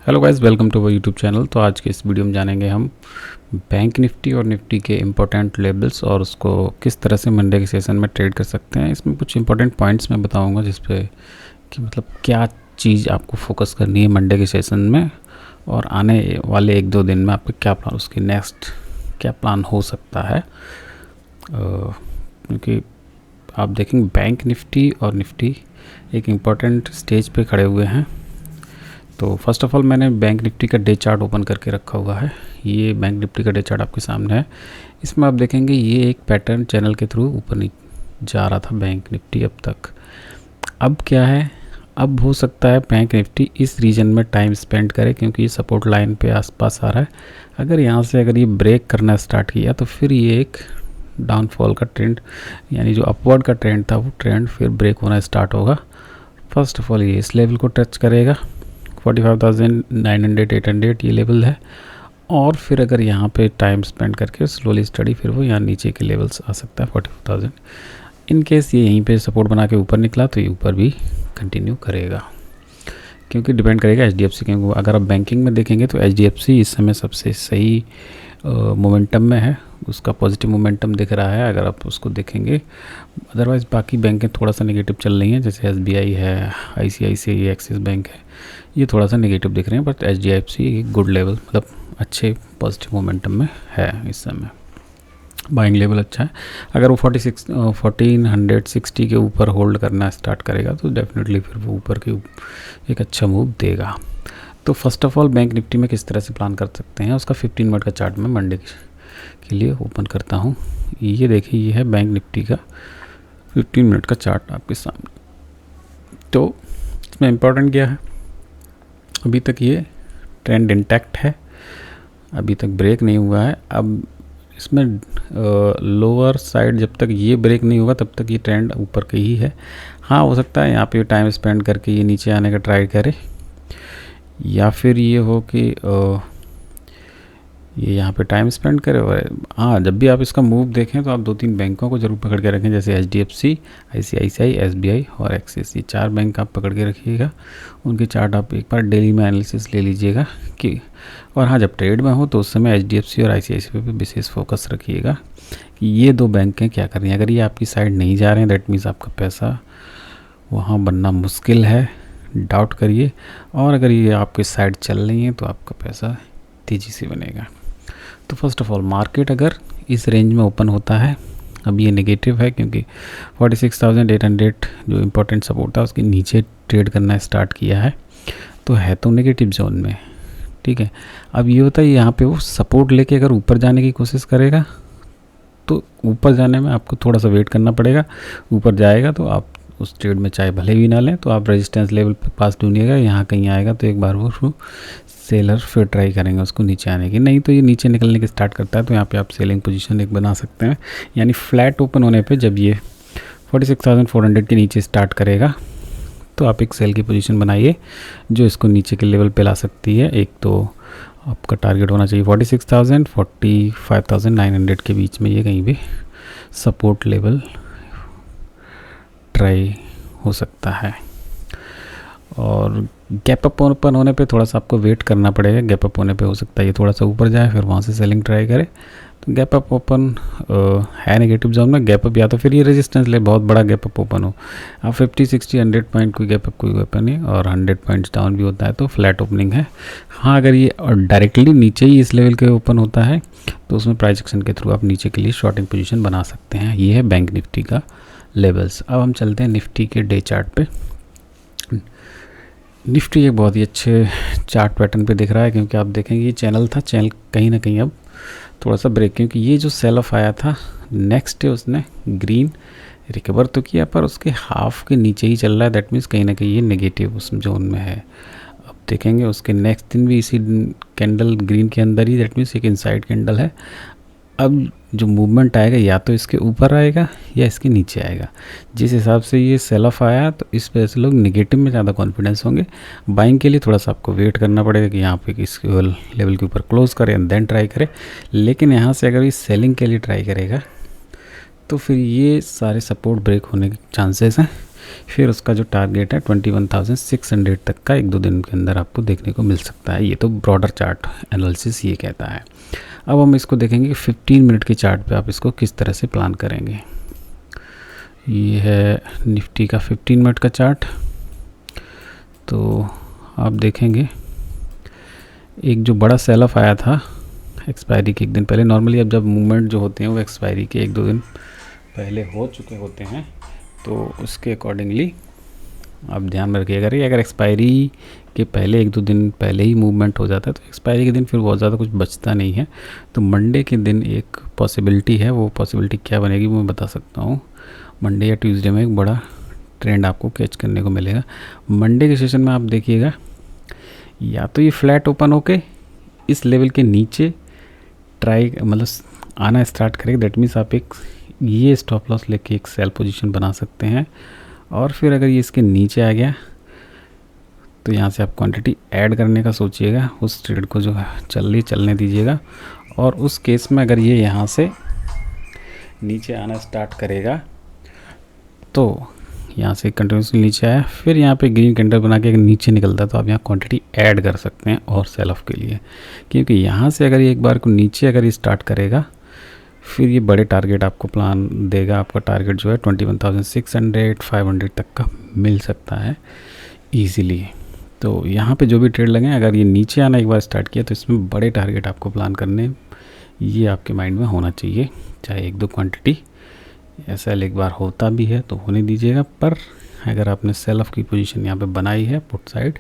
Hello guys, welcome to our YouTube channel. तो आज के इस वीडियो में जानेंगे हम बैंक निफ्टी और निफ्टी के इम्पोर्टेंट लेवल्स और उसको किस तरह से मंडे के सेशन में ट्रेड कर सकते हैं। इसमें कुछ इंपॉर्टेंट पॉइंट्स मैं बताऊंगा जिस पे कि मतलब क्या चीज़ आपको फोकस करनी है मंडे के सेशन में, और आने वाले 1-2 दिन में आपका क्या प्लान, उसकी नेक्स्ट क्या प्लान हो सकता है। क्योंकि आप देखेंगे बैंक निफ्टी और निफ्टी एक इम्पॉर्टेंट स्टेज पे खड़े हुए हैं। तो फर्स्ट ऑफ ऑल मैंने बैंक निफ्टी का डे चार्ट ओपन करके रखा हुआ है। ये बैंक निफ्टी का डे चार्ट आपके सामने है। इसमें आप देखेंगे ये एक पैटर्न चैनल के थ्रू ऊपर जा रहा था बैंक निफ्टी अब तक। अब क्या है, अब हो सकता है बैंक निफ्टी इस रीजन में टाइम स्पेंड करे क्योंकि ये सपोर्ट लाइन पे आसपास आ रहा है। अगर यहाँ से अगर ये ब्रेक करना स्टार्ट किया तो फिर ये एक डाउनफॉल का ट्रेंड, यानी जो अपवर्ड का ट्रेंड था वो ट्रेंड फिर ब्रेक होना स्टार्ट होगा। फर्स्ट ऑफ ऑल ये इस लेवल को टच करेगा, 45,900 800 ये लेवल है। और फिर अगर यहाँ पे टाइम स्पेंड करके स्लोली स्टडी, फिर वो यहाँ नीचे के लेवल्स आ सकता है 44,000। इन केस ये यहीं पे सपोर्ट बना के ऊपर निकला तो ये ऊपर भी कंटिन्यू करेगा, क्योंकि डिपेंड करेगा HDFC। क्योंकि अगर आप बैंकिंग में देखेंगे तो HDFC इस समय सबसे सही मोमेंटम में है, उसका पॉजिटिव मोमेंटम दिख रहा है अगर आप उसको देखेंगे। अदरवाइज़ बाकी बैंकें थोड़ा सा नेगेटिव चल रही हैं, जैसे SBI है, ICICI, एक्सिस बैंक है, ये थोड़ा सा नेगेटिव दिख रहे हैं। बट HDFC गुड लेवल, मतलब अच्छे पॉजिटिव मोमेंटम में है इस समय, बाइंग लेवल अच्छा है। अगर वो 1460 के ऊपर होल्ड करना स्टार्ट करेगा तो डेफिनेटली फिर वो ऊपर के एक अच्छा मूव देगा। तो first of all bank Nifty में किस तरह से प्लान कर सकते हैं उसका 15 मिनट का चार्ट मैं मंडे के लिए ओपन करता हूँ। ये देखिए, ये है बैंक निफ्टी का 15 मिनट का चार्ट आपके सामने। तो इसमें इम्पोर्टेंट क्या है, अभी तक ये ट्रेंड इंटैक्ट है, अभी तक ब्रेक नहीं हुआ है। अब इसमें लोअर साइड जब तक ये ब्रेक नहीं होगा तब तक ये ट्रेंड ऊपर के ही है। हाँ, हो सकता है यहाँ पे टाइम स्पेंड करके ये नीचे आने का ट्राई करे, या फिर ये हो कि ये यहाँ पे टाइम स्पेंड करे। और हाँ, जब भी आप इसका मूव देखें तो आप 2-3 बैंकों को ज़रूर पकड़ के रखें, जैसे HDFC, ICICI, SBI और एक्सिस। ये 4 बैंक आप पकड़ के रखिएगा, उनके चार्ट आप एक बार डेली में एनालिसिस ले लीजिएगा कि। और हाँ, जब ट्रेड में हो तो उस समय HDFC और ICICI पे विशेष फोकस रखिएगा कि ये 2 बैंकें क्या कर रही हैं। अगर ये आपकी साइड नहीं जा रहे हैं दैट मीन्स आपका पैसा वहाँ बनना मुश्किल है, डाउट करिए। और अगर ये आपके साइड चल रही हैं तो आपका पैसा तेज़ी से बनेगा। तो फर्स्ट ऑफ ऑल मार्केट अगर इस रेंज में ओपन होता है, अब ये नेगेटिव है क्योंकि 46,800 जो इम्पोर्टेंट सपोर्ट था उसके नीचे ट्रेड करना स्टार्ट किया है, तो है तो नेगेटिव जोन में, ठीक है। अब ये होता है यहाँ पे वो सपोर्ट लेके अगर ऊपर जाने की कोशिश करेगा तो ऊपर जाने में आपको थोड़ा सा वेट करना पड़ेगा। ऊपर जाएगा तो आप उस ट्रेड में चाहे भले भी ना लें तो आप रेजिस्टेंस लेवल पे पास ढूंढिएगा, यहाँ कहीं आएगा तो एक बार वो सेलर फिर ट्राई करेंगे उसको नीचे आने की। नहीं तो ये नीचे निकलने की स्टार्ट करता है तो यहाँ पे आप सेलिंग पोजीशन एक बना सकते हैं, यानी फ्लैट ओपन होने पे जब ये 46,400 के नीचे स्टार्ट करेगा तो आप एक सेल की पोजीशन बनाइए जो इसको नीचे के लेवल पे ला सकती है। एक तो आपका टारगेट होना चाहिए 46,000 45,900 के बीच में, ये कहीं भी सपोर्ट लेवल ट्राई हो सकता है। और गैप अप ओपन होने पे थोड़ा सा आपको वेट करना पड़ेगा। गैप अप होने पे हो सकता है ये थोड़ा सा ऊपर जाए, फिर वहाँ से सेलिंग ट्राई करे। तो गैप अप ओपन है नेगेटिव जोन में, गैप अप या तो फिर ये रेजिस्टेंस ले, बहुत बड़ा गैप अप ओपन हो। आप 50, 60, 100 पॉइंट कोई गैप अप कोई वेपन नहीं, और 100 पॉइंट्स डाउन भी होता है तो फ्लैट ओपनिंग है। हाँ, अगर ये डायरेक्टली नीचे ही इस लेवल के ओपन होता है तो उसमें प्राइस एक्शन के थ्रू आप नीचे के लिए शॉर्टिंग पोजीशन बना सकते हैं। ये है बैंक निफ्टी का लेवल्स। अब हम चलते हैं निफ्टी के डे चार्ट पे। निफ्टी एक बहुत ही अच्छे चार्ट पैटर्न पे दिख रहा है, क्योंकि आप देखेंगे ये चैनल था, चैनल कहीं ना कहीं अब थोड़ा सा ब्रेक, क्योंकि ये जो सेल ऑफ आया था नेक्स्ट डे उसने ग्रीन रिकवर तो किया पर उसके हाफ के नीचे ही चल रहा है। दैट मीन्स कहीं ना कहीं ये नेगेटिव उस जोन में है। अब देखेंगे उसके नेक्स्ट दिन भी इसी कैंडल ग्रीन के अंदर ही, दैट मीन्स एक इनसाइड कैंडल है। अब जो मूवमेंट आएगा या तो इसके ऊपर आएगा या इसके नीचे आएगा। जिस हिसाब से ये सेल ऑफ आया तो इस वजह से लोग नेगेटिव में ज़्यादा कॉन्फिडेंस होंगे। बाइंग के लिए थोड़ा सा आपको वेट करना पड़ेगा कि यहाँ पे किस लेवल के ऊपर क्लोज करें एंड देन ट्राई करें। लेकिन यहाँ से अगर ये सेलिंग के लिए ट्राई करेगा तो फिर ये सारे सपोर्ट ब्रेक होने के चांसेस हैं, फिर उसका जो टारगेट है 21,600 तक का 1-2 दिन के अंदर आपको देखने को मिल सकता है। ये तो ब्रॉडर चार्ट एनालिसिस ये कहता है। अब हम इसको देखेंगे कि 15 मिनट की चार्ट पे आप इसको किस तरह से प्लान करेंगे। ये है निफ्टी का 15 मिनट का चार्ट। तो आप देखेंगे एक जो बड़ा सेल ऑफ आया था एक्सपायरी के 1 दिन पहले। नॉर्मली अब जब मूवमेंट जो होते हैं वो एक्सपायरी के 1-2 दिन पहले हो चुके होते हैं, तो उसके अकॉर्डिंगली आप ध्यान में रखिएगा। अगर एक्सपायरी के पहले 1-2 दिन पहले ही मूवमेंट हो जाता है तो एक्सपायरी के दिन फिर बहुत ज़्यादा कुछ बचता नहीं है। तो मंडे के दिन एक पॉसिबिलिटी है, वो पॉसिबिलिटी क्या बनेगी वो मैं बता सकता हूँ। मंडे या ट्यूसडे में एक बड़ा ट्रेंड आपको कैच करने को मिलेगा। मंडे के सेशन में आप देखिएगा या तो ये फ्लैट ओपन होके इस लेवल के नीचे मतलब आना स्टार्ट करेगा। दैट मीन्स आप एक ये स्टॉप लॉस लेके एक सेल पोजीशन बना सकते हैं। और फिर अगर ये इसके नीचे आ गया तो यहाँ से आप क्वांटिटी ऐड करने का सोचिएगा, उस ट्रेड को जो चलने दीजिएगा। और उस केस में अगर ये यहाँ से नीचे आना स्टार्ट करेगा तो यहाँ से कंटिन्यूसली नीचे आया, फिर यहाँ पे ग्रीन कैंडल बना के अगर नीचे निकलता है तो आप यहाँ क्वांटिटी ऐड कर सकते हैं और सेल ऑफ के लिए। क्योंकि यहाँ से अगर ये एक बार को नीचे अगर ये स्टार्ट करेगा फिर ये बड़े टारगेट आपको प्लान देगा। आपका टारगेट जो है 21,600 500 तक का मिल सकता है ईज़िली। तो यहाँ पे जो भी ट्रेड लगे अगर ये नीचे आना एक बार स्टार्ट किया तो इसमें बड़े टारगेट आपको प्लान करने, ये आपके माइंड में होना चाहिए। चाहे 1-2 क्वांटिटी ऐसा एक बार होता भी है तो होने दीजिएगा, पर अगर आपने सेल ऑफ की पोजीशन यहाँ पे बनाई है पुट साइड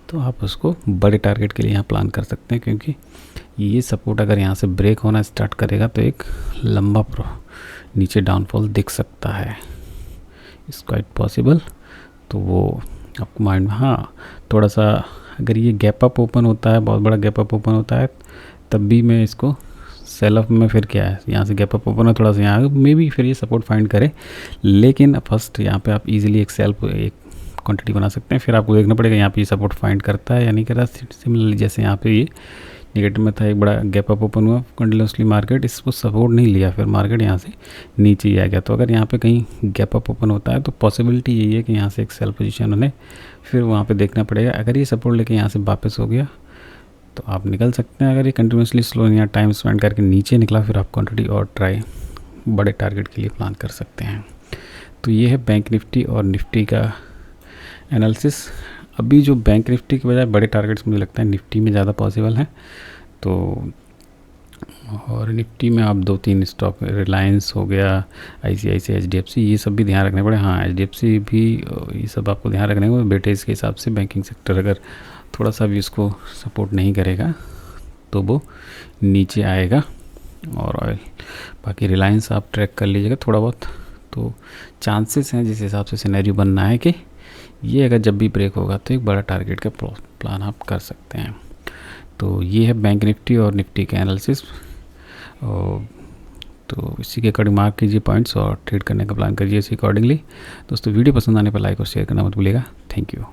तो आप उसको बड़े टारगेट के लिए यहाँ प्लान कर सकते हैं। क्योंकि ये सपोर्ट अगर यहाँ से ब्रेक होना स्टार्ट करेगा तो एक लंबा नीचे डाउनफॉल दिख सकता है, इट्स क्वाइट पॉसिबल। तो वो आपको माइंड में, हाँ थोड़ा सा अगर ये गैप अप ओपन होता है, बहुत बड़ा गैप अप ओपन होता है, तब भी मैं इसको सेल ऑफ में फिर क्या है यहाँ से गैप अप ओपन है थोड़ा सा यहाँ मे भी फिर ये सपोर्ट फाइंड करे। लेकिन फर्स्ट यहाँ पे आप इजीली एक क्वांटिटी बना सकते हैं। फिर आपको देखना पड़ेगा यहाँ पे ये सपोर्ट फाइंड करता है या नहीं करता। सिमिलरली जैसे यहाँ पे ये नेगेटिव में था, एक बड़ा गैप अप ओपन हुआ कंटिन्यूसली, मार्केट इसको सपोर्ट नहीं लिया, फिर मार्केट यहाँ से नीचे ही आ गया। तो अगर यहाँ पे कहीं गैप अप ओपन होता है तो पॉसिबिलिटी यही है कि यहाँ से एक सेल पोजीशन उन्हें फिर वहाँ पे देखना पड़ेगा। अगर ये सपोर्ट लेके यहाँ से वापस हो गया तो आप निकल सकते हैं। अगर ये कंटिन्यूसली स्लो यहाँ टाइम स्पेंड करके नीचे निकला फिर आप क्वांटिटी और ट्राई बड़े टारगेट के लिए प्लान कर सकते हैं। तो ये है बैंक निफ्टी और निफ्टी का एनालिसिस। अभी जो बैंक निफ्टी के बजाय बड़े टारगेट्स मुझे लगता है निफ्टी में ज़्यादा पॉसिबल है। तो और निफ्टी में आप 2-3 स्टॉक, रिलायंस हो गया, ICICI, HDFC, ये सब भी ध्यान रखने पड़े। हाँ HDFC भी, ये सब आपको ध्यान रखने को वेटेज के हिसाब से बैंकिंग सेक्टर अगर थोड़ा सा भी उसको सपोर्ट नहीं करेगा तो वो नीचे आएगा। और ऑयल, बाकी रिलायंस आप ट्रैक कर लीजिएगा थोड़ा बहुत। तो चांसेस हैं जिस हिसाब से सिनेरियो बनना है कि ये अगर जब भी ब्रेक होगा तो एक बड़ा टारगेट का प्लान आप कर सकते हैं। तो ये है बैंक निफ्टी और निफ्टी का एनालिसिस। तो इसी के अकॉर्डिंग मार्क कीजिए पॉइंट्स और ट्रेड करने का प्लान करिए इसी अकॉर्डिंगली। दोस्तों वीडियो पसंद आने पर लाइक और शेयर करना मत भूलिएगा। Thank you.